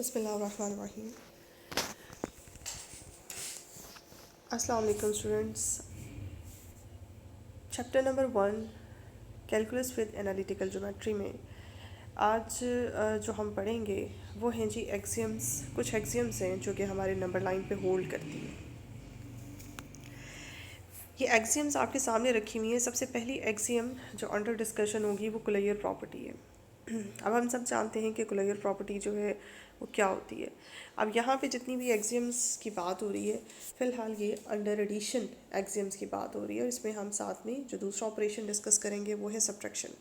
बिस्मिल्लाहिर्रहमानिर्रहीम। अस्सलाम वालेकुम students. Chapter number 1 calculus with analytical geometry में आज जो हम पढ़ेंगे वो हैं जी एक्सियम्स। कुछ एक्सियम्स हैं जो कि हमारे नंबर लाइन पे होल्ड करती हैं। ये एक्सियम्स आपके सामने रखी हुई हैं। सबसे पहली एक्सियम जो अंडर डिस्कशन होगी वो कुलैयर प्रॉपर्टी है। अब हम सब जानते हैं कि कुलैयर प्रॉपर्टी जो है वो क्या होती है। अब यहाँ पे जितनी भी एक्सियम्स की बात हो रही है, फ़िलहाल ये अंडर एडिशन एक्सियम्स की बात हो रही है और इसमें हम साथ में जो दूसरा ऑपरेशन डिस्कस करेंगे वो है सब्ट्रैक्शन।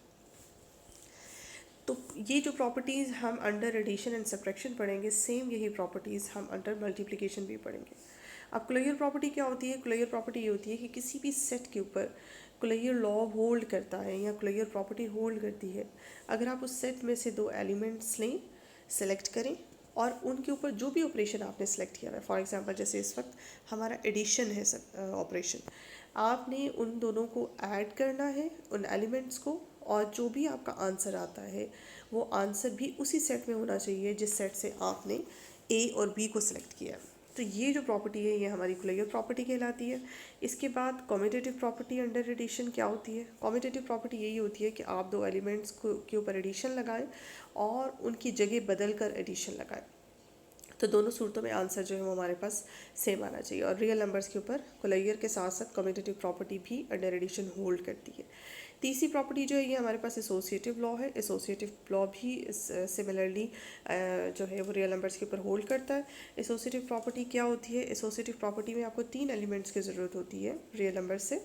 तो ये जो प्रॉपर्टीज़ हम अंडर एडिशन एंड सब्ट्रैक्शन पढ़ेंगे, सेम यही प्रॉपर्टीज़ हम अंडर मल्टीप्लिकेशन भी पढ़ेंगे। अब कुलैयर प्रॉपर्टी क्या होती है? कुलैयर प्रॉपर्टी ये होती है कि किसी भी सेट के ऊपर कुलैयर लॉ होल्ड करता है या कुलैयर प्रॉपर्टी होल्ड करती है। अगर आप उस सेट में से दो एलिमेंट्स लें, सेलेक्ट करें और उनके ऊपर जो भी ऑपरेशन आपने सेलेक्ट किया है, फॉर एग्जांपल जैसे इस वक्त हमारा एडिशन है ऑपरेशन, आपने उन दोनों को ऐड करना है, उन एलिमेंट्स को, और जो भी आपका आंसर आता है वो आंसर भी उसी सेट में होना चाहिए जिस सेट से आपने ए और बी को सिलेक्ट किया है। तो ये जो प्रॉपर्टी है ये हमारी कुलैयर प्रॉपर्टी कहलाती है। इसके बाद कॉम्यूटेटिव प्रॉपर्टी अंडर एडिशन क्या होती है? कॉम्यूटेटिव प्रॉपर्टी यही होती है कि आप दो एलिमेंट्स को के ऊपर एडिशन लगाएं और उनकी जगह बदल कर एडिशन लगाएं। तो दोनों सूरतों में आंसर जो है वो हमारे पास सेम आना चाहिए। और रियल नंबर्स के ऊपर कुलैयर के साथ साथ कम्यूटेटिव प्रॉपर्टी भी अंडर एडिशन होल्ड करती है। तीसरी प्रॉपर्टी जो है ये हमारे पास एसोसिएटिव लॉ है। एसोसिएटिव लॉ भी सिमिलरली जो है वो रियल नंबर्स के ऊपर होल्ड करता है। एसोसिएटिव प्रॉपर्टी क्या होती है? एसोसिएटिव प्रॉपर्टी में आपको 3 एलिमेंट्स की ज़रूरत होती है रियल नंबर से,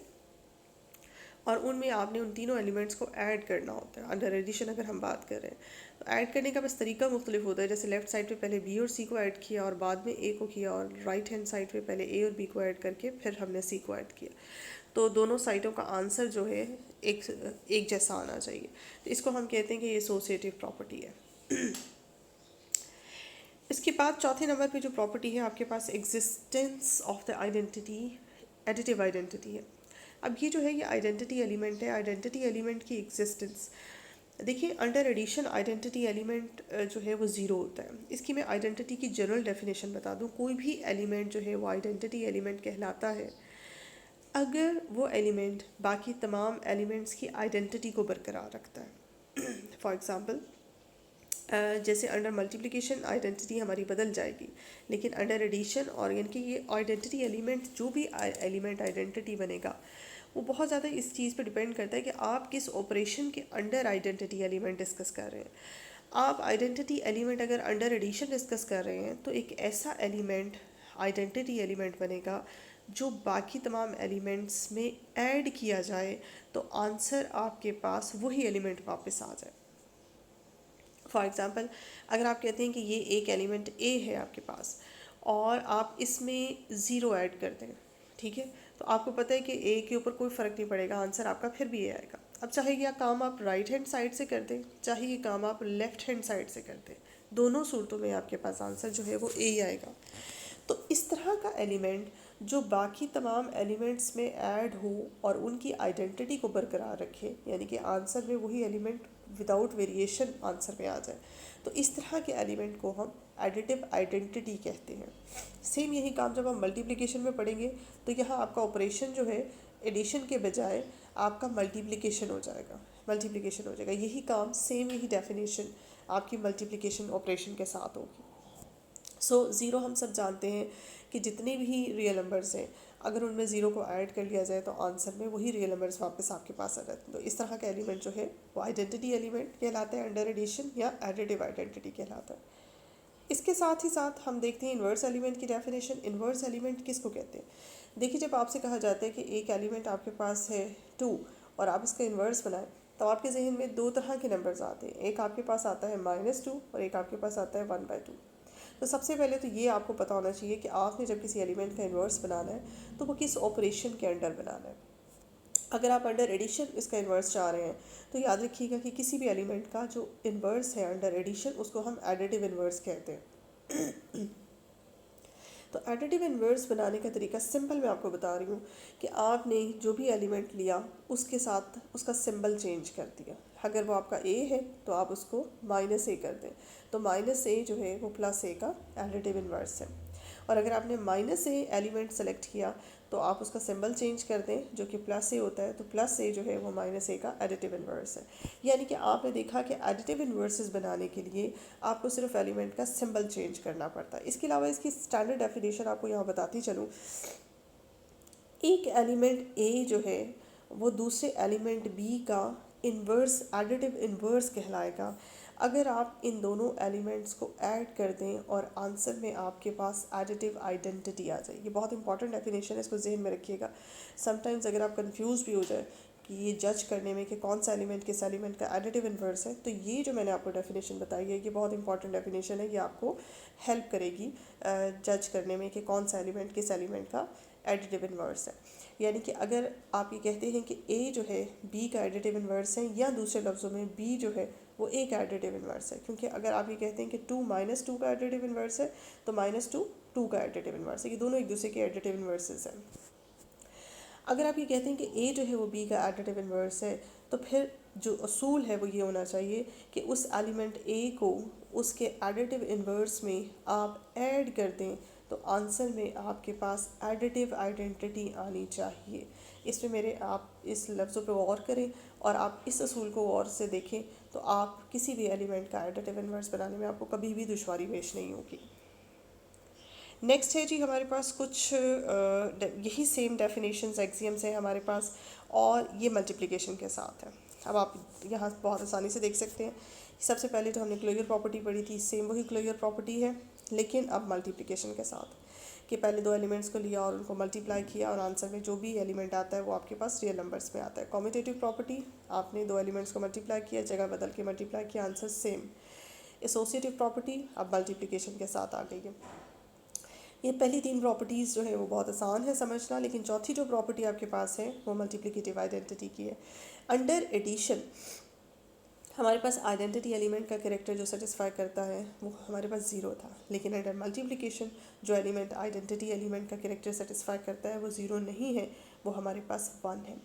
और उनमें आपने उन तीनों एलिमेंट्स को ऐड करना होता है। अंडर एडिशन अगर हम बात कर रहे हैं तो ऐड करने का बस तरीका मुख्तलिफ होता है। जैसे लेफ्ट साइड पे पहले बी और सी को ऐड किया और बाद में ए को किया, और राइट हैंड साइड पे पहले ए और बी को ऐड करके फिर हमने सी को ऐड किया। तो दोनों साइडों का आंसर जो है एक जैसा आना चाहिए। तो इसको हम कहते हैं कि ये एसोसिएटिव प्रॉपर्टी है। इसके बाद चौथे नंबर पे जो प्रॉपर्टी है आपके पास existence of the identity, additive identity है। अब ये जो है ये आइडेंटिटी एलिमेंट है। आइडेंटिटी एलिमेंट की एग्जिस्टेंस देखिए, अंडर एडिशन आइडेंटिटी एलिमेंट जो है वो ज़ीरो होता है। इसकी मैं आइडेंटिटी की जनरल डेफिनेशन बता दूं। कोई भी एलिमेंट जो है वो आइडेंटिटी एलिमेंट कहलाता है अगर वो एलिमेंट बाकी तमाम एलिमेंट्स की आइडेंटिटी को बरकरार रखता है। फॉर एग्ज़ाम्पल जैसे अंडर मल्टीप्लिकेशन आइडेंटिटी हमारी बदल जाएगी, लेकिन अंडर एडिशन और यानी कि ये आइडेंटिटी एलिमेंट जो भी एलिमेंट आइडेंटिटी बनेगा वो बहुत ज़्यादा इस चीज़ पर डिपेंड करता है कि आप किस ऑपरेशन के अंडर आइडेंटिटी एलिमेंट डिस्कस कर रहे हैं। आप आइडेंटिटी एलिमेंट अगर अंडर एडिशन डिस्कस कर रहे हैं तो एक ऐसा एलिमेंट आइडेंटिटी एलिमेंट बनेगा जो बाकी तमाम एलिमेंट्स में ऐड किया जाए तो आंसर आपके पास वही एलिमेंट वापस आ जाए। फॉर एग्ज़ाम्पल अगर आप कहते हैं कि ये एक एलिमेंट ए है आपके पास और आप इसमें ज़ीरो ऐड कर दें, ठीक है, तो आपको पता है कि ए के ऊपर कोई फ़र्क नहीं पड़ेगा, आंसर आपका फिर भी ए आएगा। अब चाहे यह काम आप राइट हैंड साइड से कर दें, चाहे ये काम आप लेफ़्ट हैंड साइड से कर दें, दोनों सूरतों में आपके पास आंसर जो है वो ए ही आएगा। तो इस तरह का एलिमेंट जो बाकी तमाम एलिमेंट्स में ऐड हो और उनकी आइडेंटिटी को बरकरार रखे, यानी कि आंसर में वही एलिमेंट विदाउट वेरिएशन आंसर में आ जाए, तो इस तरह के एलिमेंट को हम एडिटिव आइडेंटिटी कहते हैं। सेम यही काम जब हम मल्टीप्लिकेशन में पढ़ेंगे तो यहाँ आपका ऑपरेशन जो है एडिशन के बजाय आपका मल्टीप्लिकेशन हो जाएगा, मल्टीप्लिकेशन हो जाएगा। यही काम सेम यही डेफिनेशन आपकी मल्टीप्लिकेशन ऑपरेशन के साथ होगी। ज़ीरो हम सब जानते हैं कि जितने भी रियल नंबर्स हैं अगर उनमें ज़ीरो को ऐड कर लिया जाए तो आंसर में वही रियल नंबर्स वापस आपके पास आ जाते हैं। तो इस तरह का एलिमेंट जो है वो आइडेंटिटी एलिमेंट कहलाता है, अंडर एडिशन या एडिटिव आइडेंटिटी कहलाता है। इसके साथ ही साथ हम देखते हैं इन्वर्स एलिमेंट की डेफिनेशन। इन्वर्स एलिमेंट किसको कहते हैं? देखिए, जब आपसे कहा जाता है कि एक एलिमेंट आपके पास है 2 और आप इसका इन्वर्स बनाएं तो आपके जहन में दो तरह के नंबर्स आते हैं। एक आपके पास आता है -2 और एक आपके पास आता है 1/2। तो सबसे पहले तो ये आपको पता होना चाहिए कि आपने जब किसी एलिमेंट का इन्वर्स बनाना है तो वो किस ऑपरेशन के अंडर बनाना है। अगर आप अंडर एडिशन इसका इन्वर्स चाह रहे हैं तो याद रखिएगा कि किसी भी एलिमेंट का जो इन्वर्स है अंडर एडिशन उसको हम एडिटिव इन्वर्स कहते हैं। तो एडिटिव इन्वर्स बनाने का तरीका सिंपल मैं आपको बता रही हूँ कि आपने जो भी एलिमेंट लिया उसके साथ उसका सिंबल चेंज कर दिया। अगर वो आपका ए है तो आप उसको माइनस ए कर दें, तो माइनस ए जो है वो प्लस ए का एडिटिव इन्वर्स है। और अगर आपने माइनस ए एलिमेंट सेलेक्ट किया तो आप उसका सिंबल चेंज कर दें, जो कि प्लस ए होता है, तो प्लस ए जो है वो माइनस ए का एडिटिव इन्वर्स है। यानी कि आपने देखा कि एडिटिव इन्वर्सेस बनाने के लिए आपको सिर्फ एलिमेंट का सिंबल चेंज करना पड़ता है। इसके अलावा इसकी स्टैंडर्ड डेफिनेशन आपको यहाँ बताती चलूँ। एक एलिमेंट ए जो है वो दूसरे एलिमेंट बी का इन्वर्स, एडिटिव इन्वर्स कहलाएगा अगर आप इन दोनों एलिमेंट्स को ऐड कर दें और आंसर में आपके पास एडिटिव आइडेंटिटी आ जाए। ये बहुत इंपॉर्टेंट डेफिनेशन है, इसको जहन में रखिएगा। समटाइम्स अगर आप कंफ्यूज भी हो जाए कि ये जज करने में कि कौन सा एलिमेंट किस एलिमेंट का एडिटिव इन्वर्स है, तो ये जो मैंने आपको डेफिनेशन बताई है ये बहुत इंपॉर्टेंट डेफिनेशन है। ये आपको हेल्प करेगी जज करने में कि कौन सा एलिमेंट किस एलिमेंट का एडिटिव इन्वर्स है। यानी कि अगर आप ये कहते हैं कि ए जो है बी का एडिटिव इन्वर्स है, या दूसरे लफ्ज़ों में बी जो है वो ए का एडिटिव इन्वर्स है, क्योंकि अगर आप ये कहते हैं कि 2 माइनस 2 का एडिटिव इन्वर्स है तो माइनस 2 2 का एडिटिव इन्वर्स है। ये दोनों एक दूसरे के एडिटिव इन्वर्सेस हैं। अगर आप ये कहते हैं कि ए जो है वो बी का एडिटिव इन्वर्स है, तो फिर जो असूल है वो ये होना चाहिए कि उस एलिमेंट ए को उसके एडिटिव इन्वर्स में आप ऐड कर दें तो आंसर में आपके पास एडिटिव आइडेंटिटी आनी चाहिए। इसमें मेरे आप इस लफ्ज़ों पे गौर करें और आप इस असूल को गौर से देखें, तो आप किसी भी एलिमेंट का एडिटिव इन्वर्स बनाने में आपको कभी भी दुश्वारी पेश नहीं होगी। नेक्स्ट है जी हमारे पास कुछ यही सेम डेफिनेशंस एक्सियम्स हैं हमारे पास, और ये मल्टीप्लिकेशन के साथ है। अब आप यहाँ बहुत आसानी से देख सकते हैं। सबसे पहले तो हमने क्लोजर प्रॉपर्टी पढ़ी थी, सेम वही क्लोजर प्रॉपर्टी है, लेकिन अब मल्टीप्लिकेशन के साथ, कि पहले दो एलिमेंट्स को लिया और उनको मल्टीप्लाई किया और आंसर में जो भी एलिमेंट आता है वो आपके पास रियल नंबर्स में आता है। कॉम्यूटेटिव प्रॉपर्टी, आपने दो एलिमेंट्स को मल्टीप्लाई किया, जगह बदल के मल्टीप्लाई किया, आंसर सेम। एसोसिएटिव प्रॉपर्टी अब मल्टीप्लिकेशन के साथ आ गई है। ये पहली तीन प्रॉपर्टीज़ जो है वो बहुत आसान है समझना, लेकिन चौथी जो प्रॉपर्टी आपके पास है वो मल्टीप्लिकेटिव आइडेंटिटी की है। अंडर एडिशन हमारे पास आइडेंटिटी एलिमेंट का कैरेक्टर जो सेटिस्फाई करता है वो हमारे पास ज़ीरो था, लेकिन अंडर मल्टीप्लिकेशन जो एलिमेंट आइडेंटिटी एलिमेंट का कैरेक्टर सेटिस्फाई करता है वो ज़ीरो नहीं है, वो हमारे पास 1 है।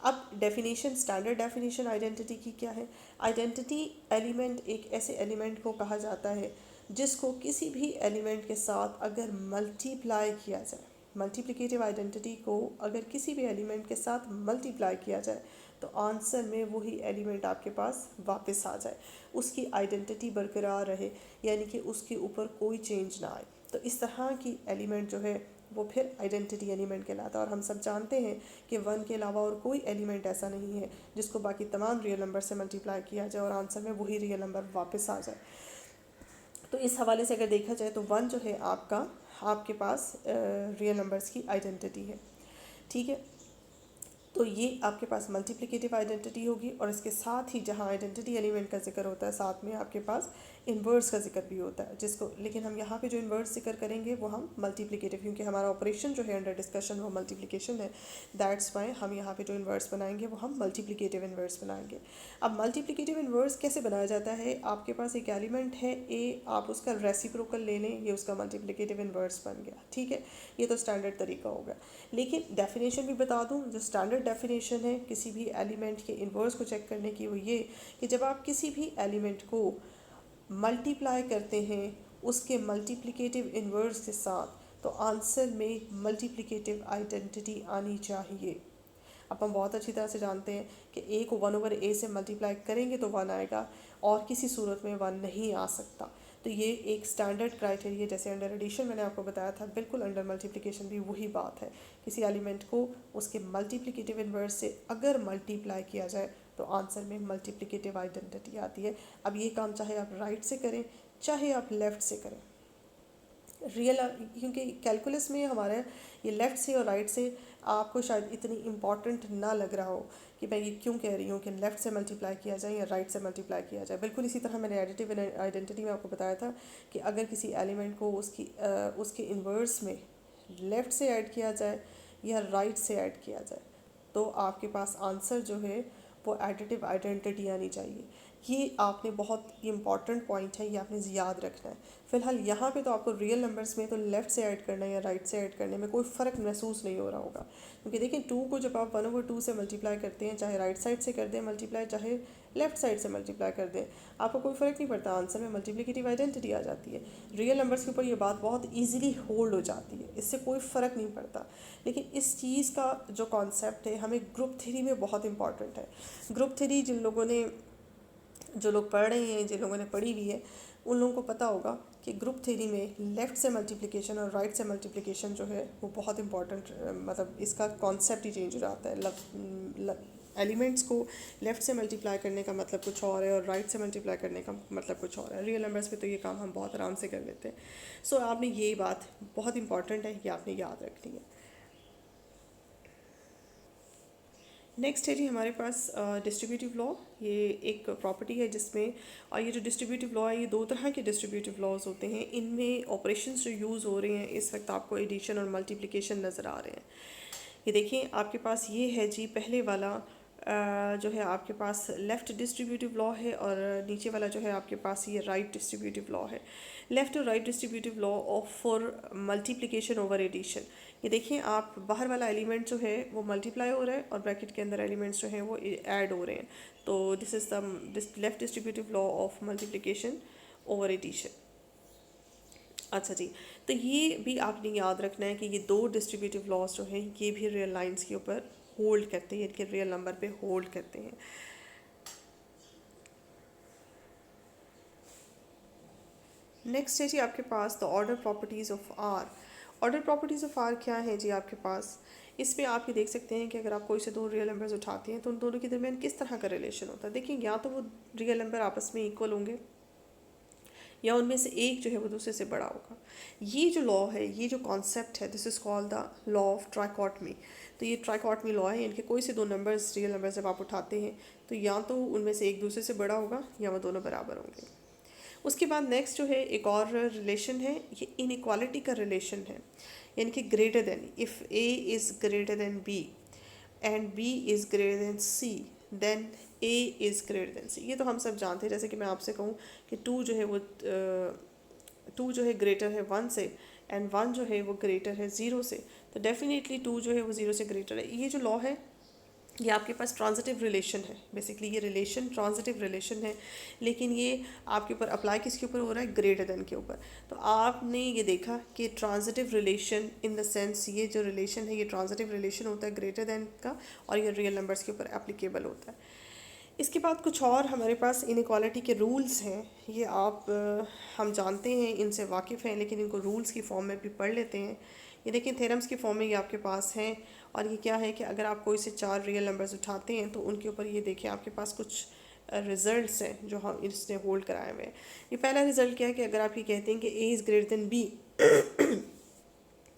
अब डेफिनेशन, स्टैंडर्ड डेफिनेशन आइडेंटिटी की क्या है? आइडेंटिटी एलिमेंट एक ऐसे एलिमेंट को कहा जाता है जिसको किसी भी एलिमेंट के साथ अगर मल्टीप्लाई किया जाए, मल्टीप्लिकेटिव आइडेंटिटी को अगर किसी भी एलिमेंट के साथ मल्टीप्लाई किया जाए तो आंसर में वही एलिमेंट आपके पास वापस आ जाए, उसकी आइडेंटिटी बरकरार रहे, यानी कि उसके ऊपर कोई चेंज ना आए। तो इस तरह की एलिमेंट जो है वो फिर आइडेंटिटी एलिमेंट कहलाता है। और हम सब जानते हैं कि 1 के अलावा और कोई एलिमेंट ऐसा नहीं है जिसको बाकी तमाम रियल नंबर से मल्टीप्लाई किया जाए और आंसर में वही रियल नंबर वापस आ जाए। तो इस हवाले से अगर देखा जाए तो 1 जो है आपके पास रियल नंबर्स की आइडेंटिटी है। ठीक है, तो ये आपके पास मल्टीप्लिकेटिव आइडेंटिटी होगी, और इसके साथ ही जहाँ आइडेंटिटी एलिमेंट का जिक्र होता है साथ में आपके पास इन्वर्स का जिक्र भी होता है, जिसको, लेकिन हम यहाँ पे जो इन्वर्स जिक्र करेंगे वो हम मल्टीप्लिकेटिव, क्योंकि हमारा ऑपरेशन जो है अंडर डिस्कशन वो मल्टीप्लिकेशन है, दैट्स वाई हम यहाँ पे जो इन्वर्स बनाएंगे वो हम मल्टीप्लिकेटिव इन्वर्स बनाएंगे। अब मल्टीप्लिकेटिव इन्वर्स कैसे बनाया जाता है? आपके पास एक एलिमेंट है ए, आप उसका रेसिप्रोकल ले लें, ये उसका मल्टीप्लिकेटिव इन्वर्स बन गया। ठीक है, ये तो स्टैंडर्ड तरीका होगा, लेकिन डेफिनेशन भी बता दूं, जो स्टैंडर्ड डेफिनेशन है किसी भी एलिमेंट के इन्वर्स को चेक करने की वो ये कि जब आप किसी भी एलिमेंट को मल्टीप्लाई करते हैं उसके मल्टीप्लिकेटिव इन्वर्स के साथ, तो आंसर में मल्टीप्लिकेटिव आइडेंटिटी आनी चाहिए। अब हम बहुत अच्छी तरह से जानते हैं कि ए को 1/a से मल्टीप्लाई करेंगे तो 1 आएगा, और किसी सूरत में 1 नहीं आ सकता। तो ये एक स्टैंडर्ड क्राइटेरिया, जैसे अंडर एडिशन मैंने आपको बताया था, बिल्कुल अंडर मल्टीप्लिकेशन भी वही बात है। किसी एलिमेंट को उसके मल्टीप्लिकेटिव इन्वर्स से अगर मल्टीप्लाई किया जाए तो आंसर में मल्टीप्लिकेटिव आइडेंटिटी आती है। अब ये काम चाहे आप राइट से करें चाहे आप लेफ़्ट से करें, रियल, क्योंकि कैलकुलस में हमारा ये लेफ़्ट से और राइट से आपको शायद इतनी इम्पॉर्टेंट ना लग रहा हो कि मैं ये क्यों कह रही हूँ कि लेफ़्ट से मल्टीप्लाई किया जाए या राइट से मल्टीप्लाई किया जाए। बिल्कुल इसी तरह मैंने एडिटिव आइडेंटिटी में आपको बताया था कि अगर किसी एलिमेंट को उसके इन्वर्स में लेफ़्ट से ऐड किया जाए या राइट से ऐड किया जाए तो आपके पास आंसर जो है वो एडिटिव आइडेंटिटी आनी चाहिए। ये आपने बहुत इंपॉर्टेंट पॉइंट है, ये आपने याद रखना है। फिलहाल यहाँ पे तो आपको रियल नंबर्स में तो लेफ़्ट से ऐड करना है या राइट से ऐड करने में कोई फ़र्क महसूस नहीं हो रहा होगा, क्योंकि देखिए 2 को जब आप 1/2 से मल्टीप्लाई करते हैं, चाहे राइट साइड से कर दें मल्टीप्लाई, चाहे लेफ्ट साइड से मल्टीप्लाई कर दें, आपको कोई फ़र्क नहीं पड़ता, आंसर में मल्टीप्लिकेटिव आइडेंटिटी आ जाती है। रियल नंबर्स के ऊपर ये बात बहुत ईजिली होल्ड हो जाती है, इससे कोई फ़र्क नहीं पड़ता। लेकिन इस चीज़ का जो कॉन्सेप्ट है हमें ग्रुप थ्योरी में बहुत इंपॉर्टेंट है। ग्रुप थ्योरी जो लोग पढ़ रहे हैं, जिन लोगों ने पढ़ी हुई है, उन लोगों को पता होगा कि ग्रुप थ्योरी में लेफ़्ट से मल्टीप्लिकेशन और राइट से मल्टीप्लिकेशन जो है वो बहुत इंपॉर्टेंट, मतलब इसका कॉन्सेप्ट ही चेंज हो जाता है। एलिमेंट्स को लेफ़्ट से मल्टीप्लाई करने का मतलब कुछ और है और राइट से मल्टीप्लाई करने का मतलब कुछ और है। रियल नंबर्स में तो ये काम हम बहुत आराम से कर लेते हैं। सो आपने ये बात बहुत इंपॉर्टेंट है, ये आपने याद रखनी है। नेक्स्ट है जी हमारे पास डिस्ट्रीब्यूटिव लॉ। ये एक प्रॉपर्टी है जिसमें, और ये जो डिस्ट्रीब्यूटिव लॉ है ये 2 तरह के डिस्ट्रीब्यूटिव लॉज होते हैं। इनमें ऑपरेशंस जो यूज़ हो रहे हैं इस वक्त आपको एडिशन और मल्टीप्लिकेशन नज़र आ रहे हैं। ये देखिए आपके पास ये है जी पहले वाला जो है आपके पास लेफ़्ट डिस्ट्रीब्यूटिव लॉ है, और नीचे वाला जो है आपके पास ये राइट डिस्ट्रीब्यूटिव लॉ है। लेफ़्ट और right distributive law of for multiplication over addition. ये देखिए आप बाहर वाला एलिमेंट जो है वो मल्टीप्लाई हो रहा है और ब्रैकेट के अंदर एलिमेंट्स जो हैं वो ऐड हो रहे हैं। तो this is the left distributive law of multiplication over addition. अच्छा जी, तो ये भी आपने याद रखना है कि ये 2 डिस्ट्रीब्यूटिव लॉज जो हैं ये भी रियल लाइंस के ऊपर होल्ड करते हैं, इनके रियल नंबर पे होल्ड करते हैं। नेक्स्ट है जी आपके पास the order properties of R. Order properties of R क्या है जी आपके पास? इसमें आप ये देख सकते हैं कि अगर आप कोई से 2 रियल नंबर्स उठाते हैं तो उन दोनों के दरमियान किस तरह का रिलेशन होता है। देखिए या तो वो रियल नंबर आपस में इक्वल होंगे या उनमें से एक जो है वो दूसरे से बड़ा होगा। ये जो लॉ है, ये जो कॉन्सेप्ट है, this is called the law of trichotomy. तो ये ट्राइकॉटमी लॉ है, इनके कोई से 2 नंबर्स रियल नंबर जब आप उठाते हैं तो या तो उनमें से एक दूसरे से बड़ा होगा या वो दोनों बराबर होंगे। उसके बाद नेक्स्ट जो है एक और रिलेशन है, ये इनइक्वालिटी का रिलेशन है, यानी कि greater than, if A is greater than B and B is greater than C then A is greater than C. ये तो हम सब जानते हैं। जैसे कि मैं आपसे कहूँ कि 2 जो है वो 2 जो है ग्रेटर है 1 से एंड 1 जो है वो ग्रेटर है 0 से, तो डेफिनेटली 2 जो है वो 0 से ग्रेटर है। ये जो लॉ है ये आपके पास ट्रांजिटिव रिलेशन है। बेसिकली ये रिलेशन ट्रांजिटिव रिलेशन है, लेकिन ये आपके ऊपर अप्लाई किसके ऊपर हो रहा है? ग्रेटर देन के ऊपर। तो आपने ये देखा कि transitive relation in the sense ये जो रिलेशन है ये ट्रांजिटिव रिलेशन होता है ग्रेटर देन का, और ये रियल नंबर्स के ऊपर एप्लीकेबल होता है। इसके बाद कुछ और हमारे पास इनइक्वालिटी के रूल्स हैं। ये आप हम जानते हैं, इनसे वाकिफ़ हैं, लेकिन इनको रूल्स की फॉर्म में भी पढ़ लेते हैं। ये देखिए थ्योरम्स की फॉर्म में ये आपके पास हैं, और ये क्या है कि अगर आप कोई से 4 रियल नंबर्स उठाते हैं तो उनके ऊपर ये देखिए आपके पास कुछ रिजल्ट्स हैं जो हम इसने होल्ड कराए हुए हैं। ये पहला रिजल्ट क्या है कि अगर आप ये कहते हैं कि A is greater than B,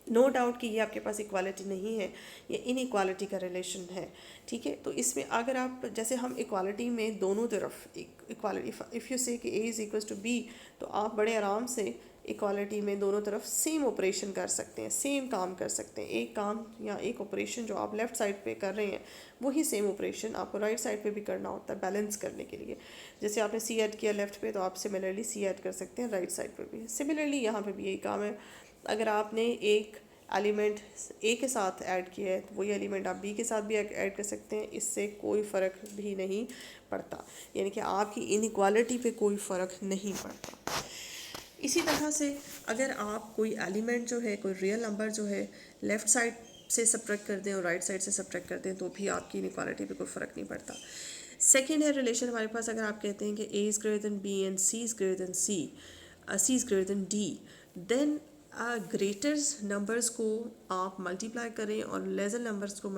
no doubt कि ये आपके पास इक्वालिटी नहीं है, ये इनइक्वालिटी का रिलेशन है। ठीक है, तो इसमें अगर आप, जैसे हम इक्वालिटी में दोनों तरफ इक्वालिटी, इफ़ यू से कि A is equals to B, तो आप बड़े आराम से इक्वालिटी में दोनों तरफ सेम ऑपरेशन कर सकते हैं, सेम काम कर सकते हैं। एक काम या एक ऑपरेशन जो आप लेफ़्ट साइड पे कर रहे हैं वही सेम ऑपरेशन आपको राइट साइड पे भी करना होता है बैलेंस करने के लिए। जैसे आपने सी ऐड किया लेफ़्ट पे, तो आप सिमिलरली सी ऐड कर सकते हैं राइट साइड पे भी। सिमिलरली यहाँ पे भी यही काम है। अगर आपने एक एलिमेंट ए के साथ ऐड किया है तो वही एलिमेंट आप बी के साथ भी ऐड कर सकते हैं, इससे कोई फ़र्क भी नहीं पड़ता, यानी कि आपकी इनइक्वालिटी पे कोई फ़र्क नहीं पड़ता। इसी तरह से अगर आप कोई एलिमेंट जो है, कोई रियल नंबर जो है लेफ़्ट साइड से सब्ट्रैक्ट कर दें और राइट साइड से सब्ट्रैक्ट कर दें तो भी आपकी इनइक्वालिटी पे कोई फ़र्क नहीं पड़ता। सेकेंड है रिलेशन हमारे पास, अगर आप कहते हैं कि A is greater than B and C is greater than C is greater than D, then greaters numbers को आप मल्टीप्लाई करें और लेज़र नंबर्स को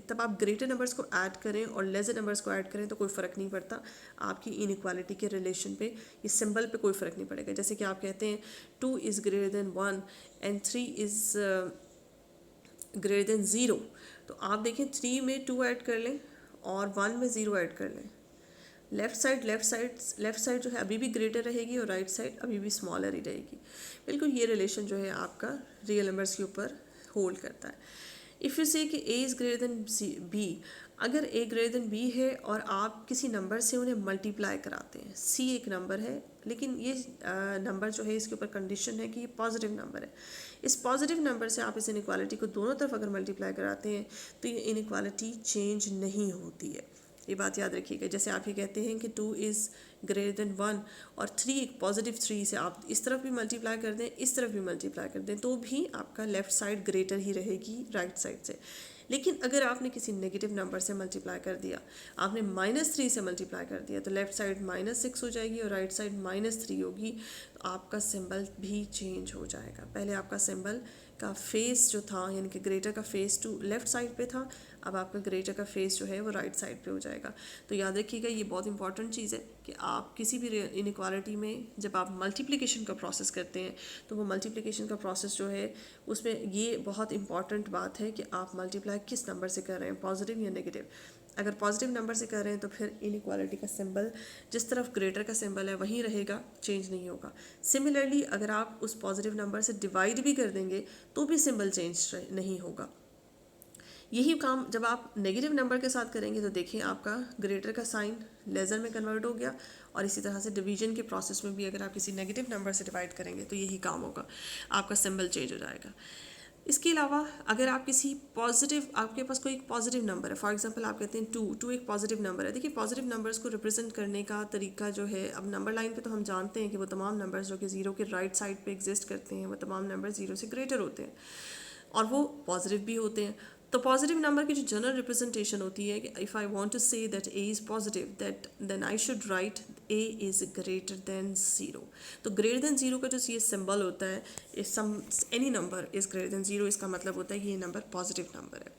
तब आप ग्रेटर नंबर्स को ऐड करें और लेज़र नंबर्स को ऐड करें तो कोई फ़र्क नहीं पड़ता आपकी इनइक्वालिटी के रिलेशन पे, इस सिंबल पे कोई फ़र्क नहीं पड़ेगा। जैसे कि आप कहते हैं 2 is greater then 1 and 3 is greater then 0, तो आप देखें 3 में 2 ऐड कर लें और 1 में 0 ऐड कर लें। लेफ़्ट साइड जो है अभी भी ग्रेटर रहेगी और राइट साइड अभी भी स्मॉलर ही रहेगी। बिल्कुल ये रिलेशन जो है आपका रियल नंबर्स के ऊपर होल्ड करता है। इफ़ यू से कि A is greater than B, अगर ए ग्रेटर देन बी है और आप किसी नंबर से उन्हें मल्टीप्लाई कराते हैं, सी एक नंबर है लेकिन ये नंबर जो है इसके ऊपर कंडीशन है कि ये पॉजिटिव नंबर है, इस पॉजिटिव नंबर से आप इस इनइक्वालिटी को दोनों तरफ अगर मल्टीप्लाई कराते हैं तो ये इनइक्वालिटी चेंज नहीं होती है। ये बात याद रखिएगा। जैसे आप ये कहते हैं कि 2 इज़ ग्रेटर देन 1 और 3 एक पॉजिटिव 3 से आप इस तरफ भी मल्टीप्लाई कर दें, इस तरफ भी मल्टीप्लाई कर दें, तो भी आपका लेफ़्ट साइड ग्रेटर ही रहेगी राइट साइड से। लेकिन अगर आपने किसी नेगेटिव नंबर से मल्टीप्लाई कर दिया, आपने -3 से मल्टीप्लाई कर दिया, तो लेफ़्ट साइड -6 हो जाएगी और राइट साइड -3 होगी, तो आपका सिंबल भी चेंज हो जाएगा। पहले आपका सिंबल का फेस जो था यानी कि ग्रेटर का फेस टू लेफ़्ट साइड पे था, अब आपका ग्रेटर का फेस जो है वो राइट साइड पे हो जाएगा। तो याद रखिएगा ये बहुत इंपॉर्टेंट चीज़ है कि आप किसी भी इनइक्वालिटी में जब आप मल्टीप्लिकेशन का प्रोसेस करते हैं तो वो मल्टीप्लिकेशन का प्रोसेस जो है उसमें ये बहुत इंपॉर्टेंट बात है कि आप मल्टीप्लाई किस नंबर से कर रहे हैं, पॉजिटिव या नेगेटिव। अगर पॉजिटिव नंबर से कर रहे हैं तो फिर इनइक्वालिटी का सिंबल जिस तरफ ग्रेटर का सिंबल है वहीं रहेगा, चेंज नहीं होगा। सिमिलरली अगर आप उस पॉजिटिव नंबर से डिवाइड भी कर देंगे तो भी सिंबल चेंज नहीं होगा। यही काम जब आप नेगेटिव नंबर के साथ करेंगे तो देखिए आपका ग्रेटर का साइन लेज़र में कन्वर्ट हो गया, और इसी तरह से डिवीजन के प्रोसेस में भी अगर आप किसी नेगेटिव नंबर से डिवाइड करेंगे तो यही काम होगा, आपका सिंबल चेंज हो जाएगा। इसके अलावा अगर आप किसी पॉजिटिव, आपके पास कोई एक पॉजिटिव नंबर है, फॉर एग्जांपल आप कहते हैं 2 एक पॉजिटिव नंबर है। देखिए पॉजिटिव नंबर्स को रिप्रेजेंट करने का तरीका जो है, अब नंबर लाइन पे तो हम जानते हैं कि वो तमाम नंबर्स जो कि ज़ीरो के राइट साइड पे एग्जिस्ट करते हैं वो तमाम नंबर ज़ीरो से ग्रेटर होते हैं और वो पॉजिटिव भी होते हैं। तो पॉजिटिव नंबर की जो जनरल रिप्रेजेंटेशन होती है कि if I want to say that A is positive, that then I should write A is greater than zero. तो ग्रेटर देन ज़ीरो का जो ये सिंबल होता है, assume any number is greater than zero, इसका मतलब होता है कि ये नंबर पॉजिटिव नंबर है।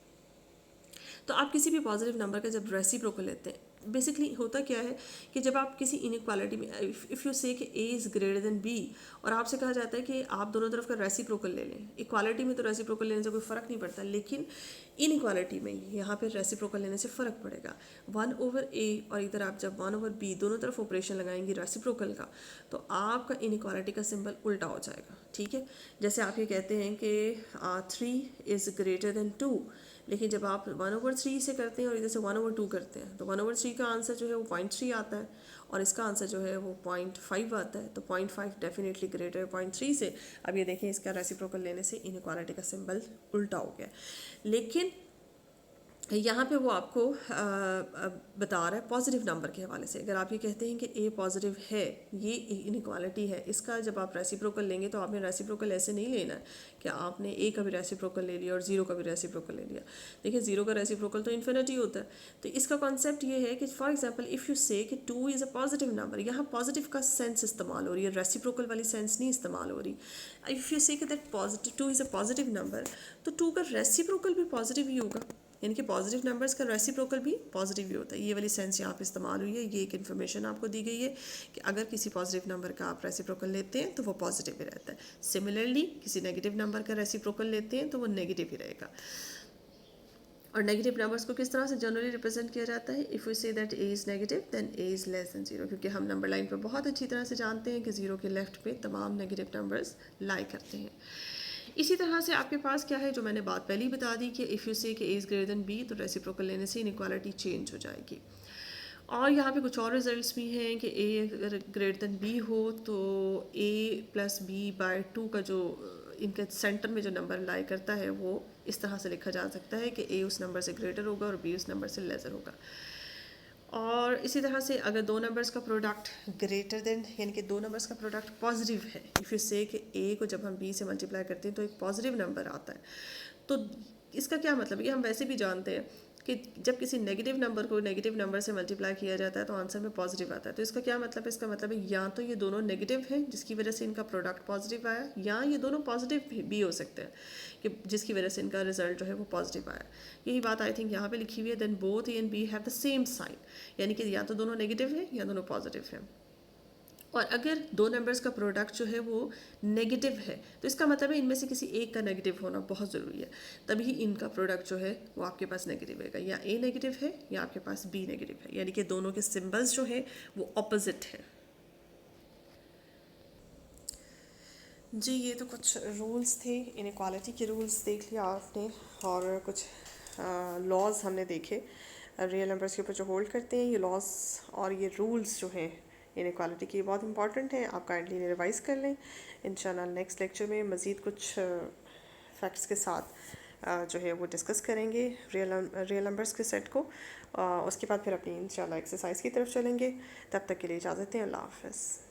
तो आप किसी भी पॉजिटिव नंबर का जब रेसिप्रोकल लेते हैं, बेसिकली होता क्या है कि जब आप किसी इनइक्वालिटी में इफ़ यू से कि A is greater than B और आपसे कहा जाता है कि आप दोनों तरफ का रेसिप्रोकल ले लें, इक्वालिटी में तो रेसिप्रोकल लेने से कोई फ़र्क नहीं पड़ता, लेकिन इनइक्वालिटी में यहाँ पे रेसिप्रोकल लेने से फ़र्क पड़ेगा। 1/a और इधर आप जब 1/b दोनों तरफ ऑपरेशन लगाएंगे रेसिप्रोकल का, तो आपका इनइक्वालिटी का सिंबल उल्टा हो जाएगा। ठीक है, जैसे आप ये कहते हैं कि 3 इज़ ग्रेटर देन 2, लेकिन जब आप 1/3 से करते हैं और इधर से 1/2 करते हैं तो 1/3 का आंसर जो है वो 0.3 आता है और इसका आंसर जो है वो 0.5 आता है। तो 0.5 डेफिनेटली ग्रेटर है 0.3 से। अब ये देखें इसका रेसिप्रोकल लेने से इनइक्वालिटी का सिंबल उल्टा हो गया, लेकिन यहाँ पे वो आपको बता रहा है पॉजिटिव नंबर के हवाले से। अगर आप ये कहते हैं कि ए पॉजिटिव है, ये इनइक्वालिटी है, इसका जब आप रेसिप्रोकल लेंगे तो आपने रेसिप्रोकल ऐसे नहीं लेना है कि आपने ए का भी रेसिप्रोकल ले लिया और ज़ीरो का भी रेसिप्रोकल ले लिया। देखिए ज़ीरो का रेसिप्रोकल तो इन्फिनिटी होता है। तो इसका कॉन्सेप्ट ये है कि for example if you say कि 2 इज़ अ पॉजिटिव नंबर, यहाँ पॉजिटिव का सेंस इस्तेमाल हो रही है, रेसिप्रोकल वाली सेंस नहीं इस्तेमाल हो रही। इफ़ यू से कि that positive 2 is a positive number, तो 2 का रेसिप्रोकल भी पॉजिटिव ही होगा, यानी कि पॉजिटिव नंबर्स का रेसिप्रोकल भी पॉजिटिव ही होता है। ये वाली सेंस यहाँ पे इस्तेमाल हुई है, ये एक इन्फॉर्मेशन आपको दी गई है कि अगर किसी पॉजिटिव नंबर का आप रेसिप्रोकल लेते हैं तो वो पॉजिटिव ही रहता है। सिमिलरली किसी नेगेटिव नंबर का रेसिप्रोकल लेते हैं तो वो नेगेटिव ही रहेगा। और नेगेटिव नंबर्स को किस तरह से जनरली रिप्रेजेंट किया जाता है, if you say that A is negative then A is less than zero, क्योंकि हम नंबर लाइन पर बहुत अच्छी तरह से जानते हैं कि ज़ीरो के लेफ्ट पे तमाम नेगेटिव नंबर्स लाई करते हैं। इसी तरह से आपके पास क्या है, जो मैंने बात पहले ही बता दी कि इफ़ यू से कि A is greater than B, तो रेसिप्रोकल लेने से इनइक्वालिटी चेंज हो जाएगी। और यहाँ पे कुछ और रिजल्ट्स भी हैं कि ए अगर ग्रेटर देन बी हो तो a+b/2 का जो इनके सेंटर में जो नंबर लाई करता है वो इस तरह से लिखा जा सकता है कि ए उस नंबर से ग्रेटर होगा और बी उस नंबर से लेसर होगा। और इसी तरह से अगर दो नंबर्स का प्रोडक्ट ग्रेटर देन, यानी कि दो नंबर्स का प्रोडक्ट पॉजिटिव है, इफ़ यू से कि ए को जब हम बी से मल्टीप्लाई करते हैं तो एक पॉजिटिव नंबर आता है, तो इसका क्या मतलब है, ये हम वैसे भी जानते हैं कि जब किसी नेगेटिव नंबर को नेगेटिव नंबर से मल्टीप्लाई किया जाता है तो आंसर में पॉजिटिव आता है। तो इसका क्या मतलब है, इसका मतलब है या तो ये दोनों नेगेटिव हैं जिसकी वजह से इनका प्रोडक्ट पॉजिटिव आया, या ये दोनों पॉजिटिव भी हो सकते हैं कि जिसकी वजह से इनका रिजल्ट जो है वो पॉजिटिव आया। यही बात आई थिंक यहाँ पे लिखी हुई है, then both A and B have the same sign, यानी कि या तो दोनों नेगेटिव है या दोनों पॉजिटिव हैं। और अगर दो नंबर्स का प्रोडक्ट जो है वो नेगेटिव है तो इसका मतलब है इनमें से किसी एक का नेगेटिव होना बहुत ज़रूरी है, तभी इनका प्रोडक्ट जो है वो आपके पास नेगेटिव है, या ए नेगेटिव है या आपके पास बी नेगेटिव है, यानी कि दोनों के सिंबल्स जो है वो ऑपोजिट है। जी ये तो कुछ रूल्स थे, इनक्वालिटी के रूल्स देख लिया आपने, और कुछ लॉज हमने देखे रियल नंबर्स के ऊपर जो होल्ड करते हैं। ये लॉज और ये रूल्स जो हैं इनक्वालिटी के, बहुत इंपॉर्टेंट है, आप काइंडली रिवाइज कर लें। इंशाल्लाह नेक्स्ट लेक्चर में मज़ीद कुछ फैक्ट्स के साथ जो है वो डिस्कस करेंगे रियल नंबर्स के सेट को। उसके बाद फिर अपनी इंशाल्लाह एक्सरसाइज की तरफ चलेंगे। तब तक के लिए इजाज़त दें, अल्लाह हाफ़िज़।